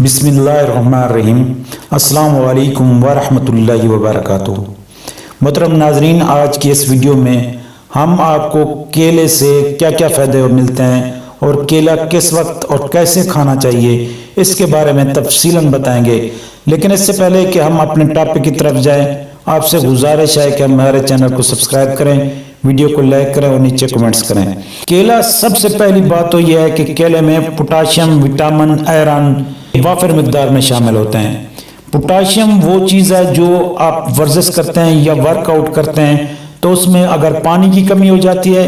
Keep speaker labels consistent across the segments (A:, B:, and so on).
A: بسم اللہ الرحمن الرحیم۔ السلام علیکم ورحمۃ اللہ وبرکاتہ۔ محترم ناظرین، آج کی اس ویڈیو میں ہم آپ کو کیلے سے کیا کیا فائدے ملتے ہیں اور کیلا کس وقت اور کیسے کھانا چاہیے اس کے بارے میں تفصیلاً بتائیں گے۔ لیکن اس سے پہلے کہ ہم اپنے ٹاپک کی طرف جائیں، آپ سے گزارش ہے کہ ہمارے چینل کو سبسکرائب کریں، ویڈیو کو لائک کریں اور نیچے کمنٹس کریں۔ کیلا، سب سے پہلی بات تو یہ ہے کہ کیلے میں پوٹاشیم، وٹامن، آئرن وافر مقدار میں شامل ہوتے ہیں۔ پوٹاشیم وہ چیز ہے جو آپ ورزش کرتے ہیں یا ورک آؤٹ کرتے ہیں تو اس میں اگر پانی کی کمی ہو جاتی ہے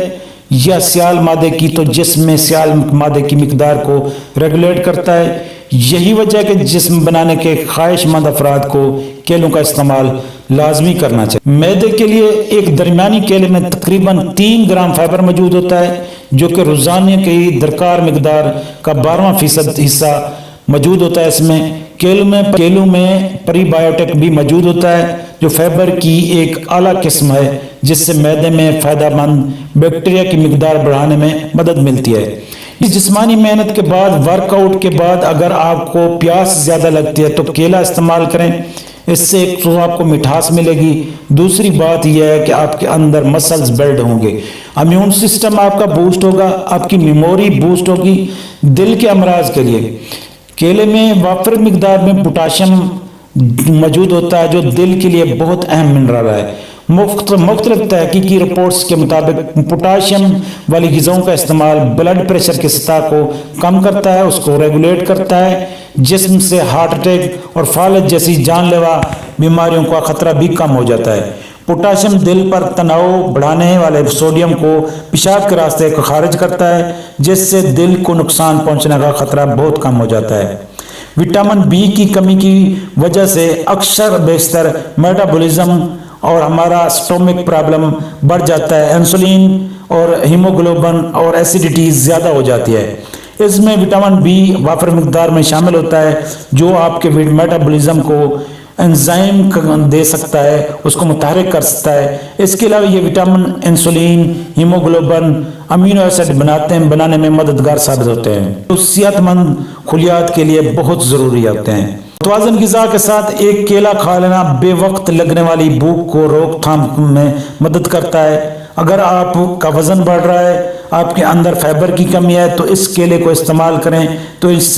A: یا سیال مادے کی، تو جسم میں سیال مادے کی مقدار کو ریگولیٹ کرتا ہے۔ یہی وجہ ہے کہ جسم بنانے کے خواہش مند افراد کو کیلوں کا استعمال لازمی کرنا چاہیے۔ معدے کے لیے ایک درمیانی کیلے میں تقریباً 3 گرام فائبر موجود ہوتا ہے، جو کہ روزانہ کی درکار مقدار کا 12% حصہ موجود ہوتا ہے۔ اس میں کیلوں میں پری بایوٹک بھی موجود ہوتا ہے، جو فائبر کی ایک اعلیٰ قسم ہے جس سے معدے میں فائدہ مند بیکٹیریا کی مقدار بڑھانے میں مدد ملتی ہے۔ اس جسمانی محنت کے بعد، ورک آؤٹ کے بعد اگر آپ کو پیاس زیادہ لگتی ہے تو کیلا استعمال کریں۔ اس سے ایک تو آپ کو مٹھاس ملے گی، دوسری بات یہ ہے کہ آپ کے اندر مسلز بلڈ ہوں گے، امیون سسٹم آپ کا بوسٹ ہوگا، آپ کی میموری بوسٹ ہوگی۔ دل کے امراض کے لیے کیلے میں وافر مقدار میں پوٹاشیم موجود ہوتا ہے، جو دل کے لیے بہت اہم منرل ہے۔ مختلف تحقیقی رپورٹس کے مطابق پوٹاشیم والی غذاؤں کا استعمال بلڈ پریشر کی سطح کو کم کرتا ہے، اس کو ریگولیٹ کرتا ہے، جسم سے ہارٹ اٹیک اور فالج جیسی جان لیوا بیماریوں کا خطرہ بھی کم ہو جاتا ہے۔ پوٹاشیم دل پر تناؤ بڑھانے والے سوڈیم کو پیشاب کے راستے کو خارج کرتا ہے، جس سے دل کو نقصان پہنچنے کا خطرہ بہت کم ہو جاتا ہے۔ وٹامن بی کی کمی کی وجہ سے اکثر بیشتر میٹابولزم اور ہمارا سٹومک پرابلم بڑھ جاتا ہے، انسولین اور ہیموگلوبن اور ایسیڈیٹی زیادہ ہو جاتی ہے۔ اس میں وٹامن بی وافر مقدار میں شامل ہوتا ہے، جو آپ کے میٹابولزم کو انزائم دے سکتا ہے، اس کو متحرک کر سکتا ہے۔ اس کے علاوہ یہ vitamin insulin, haemoglobin, amino acid بنانے میں مددگار ثابت ہوتے ہیں، جو صحت مند خلیات کے لیے بہت ضروری ہوتے ہیں۔ متوازن غذا کے ساتھ ایک کیلا کھا لینا بے وقت لگنے والی بھوک کو روک تھام میں مدد کرتا ہے۔ اگر آپ کا وزن بڑھ رہا ہے، آپ کے اندر فائبر کی کمی ہے، تو اس کیلے کو استعمال کریں، تو اس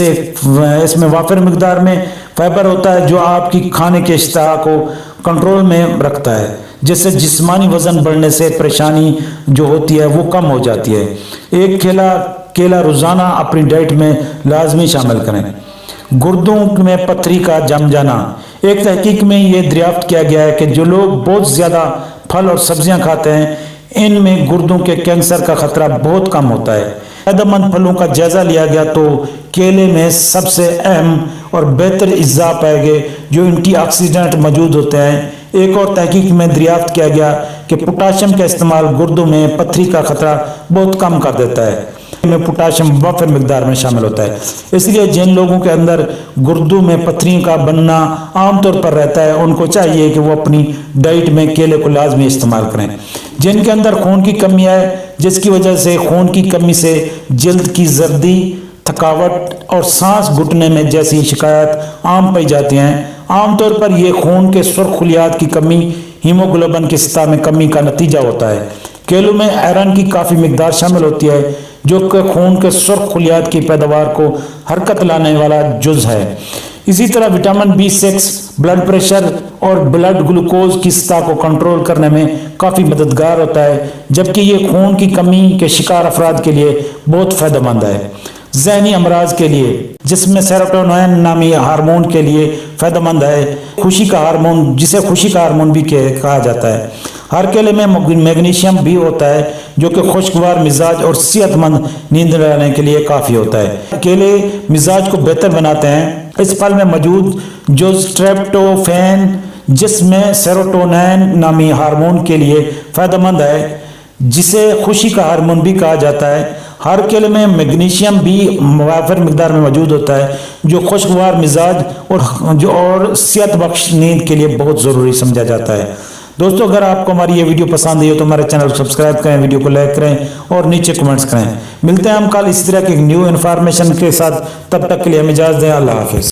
A: میں وافر مقدار میں فائبر ہوتا ہے، جو آپ کی کھانے کے اشتہا کو کنٹرول میں رکھتا ہے، جس سے جسمانی وزن بڑھنے سے پریشانی جو ہوتی ہے وہ کم ہو جاتی ہے۔ ایک کیلا روزانہ اپنی ڈائٹ میں لازمی شامل کریں۔ گردوں میں پتھری کا جم جانا، ایک تحقیق میں یہ دریافت کیا گیا ہے کہ جو لوگ بہت زیادہ پھل اور سبزیاں کھاتے ہیں، ان میں گردوں کے کینسر کا خطرہ بہت کم ہوتا ہے۔ فائدہ مند پھلوں کا جائزہ لیا گیا تو کیلے میں سب سے اہم اور بہتر اجزاء پائے گئے، جو اینٹی آکسیڈنٹ موجود ہوتے ہیں۔ ایک اور تحقیق میں دریافت کیا گیا کہ پوٹاشیم کا استعمال گردوں میں پتھری کا خطرہ بہت کم کر دیتا ہے۔ میں پوٹاشیم وافر مقدار میں شامل ہوتا ہے، اس لیے جن لوگوں کے اندر گردوں میں پتھریوں کا بننا عام طور پر رہتا ہے، ان کو چاہیے کہ وہ اپنی ڈائٹ میں کیلے کو لازمی استعمال کریں۔ جن کے اندر خون کی کمی ہے، جس کی وجہ سے خون کی کمی سے جلد کی زردی، تھکاوٹ اور سانس گھٹنے میں جیسی شکایات عام پائی جاتی ہیں، عام طور پر یہ خون کے سرخ خلیات کی کمی، ہیموگلوبن کی سطح میں کمی کا نتیجہ ہوتا ہے۔ کیلوں میں آئرن کی کافی مقدار شامل ہوتی ہے، جو کہ خون کے سرخ خلیات کی پیداوار کو حرکت لانے والا جز ہے۔ اسی طرح وٹامن B6 بلڈ پریشر اور بلڈ گلوکوز کی سطح کو کنٹرول کرنے میں کافی مددگار ہوتا ہے، جبکہ یہ خون کی کمی کے شکار افراد کے لیے بہت فائدہ مند ہے۔ ذہنی امراض کے لیے، جس میں سیروٹونین نامی ہارمون کے لیے فائدہ مند ہے، خوشی کا ہارمون، جسے خوشی کا ہارمون بھی کہا جاتا ہے۔ ہر کیلے میں میگنیشیم بھی ہوتا ہے، جو کہ خوشگوار مزاج اور صحت مند نیند لینے کے لیے کافی ہوتا ہے۔ کیلے مزاج کو بہتر بناتے ہیں۔ اس پھل میں موجود جز ٹریپٹوفین، جس میں سیروٹونین نامی ہارمون کے لیے فائدہ مند ہے، جسے خوشی کا ہارمون بھی کہا جاتا ہے۔ ہر کیلے میں میگنیشیم بھی وافر مقدار میں موجود ہوتا ہے، جو خوشگوار مزاج اور صحت بخش نیند کے لیے بہت ضروری سمجھا جاتا ہے۔ دوستو، اگر آپ کو ہماری یہ ویڈیو پسند ہے تو ہمارے چینل کو سبسکرائب کریں، ویڈیو کو لائک کریں اور نیچے کمنٹس کریں۔ ملتے ہیں ہم کل اس طرح کی نیو انفارمیشن کے ساتھ، تب تک کے لیے ہمیں اجازت دیں۔ اللہ حافظ۔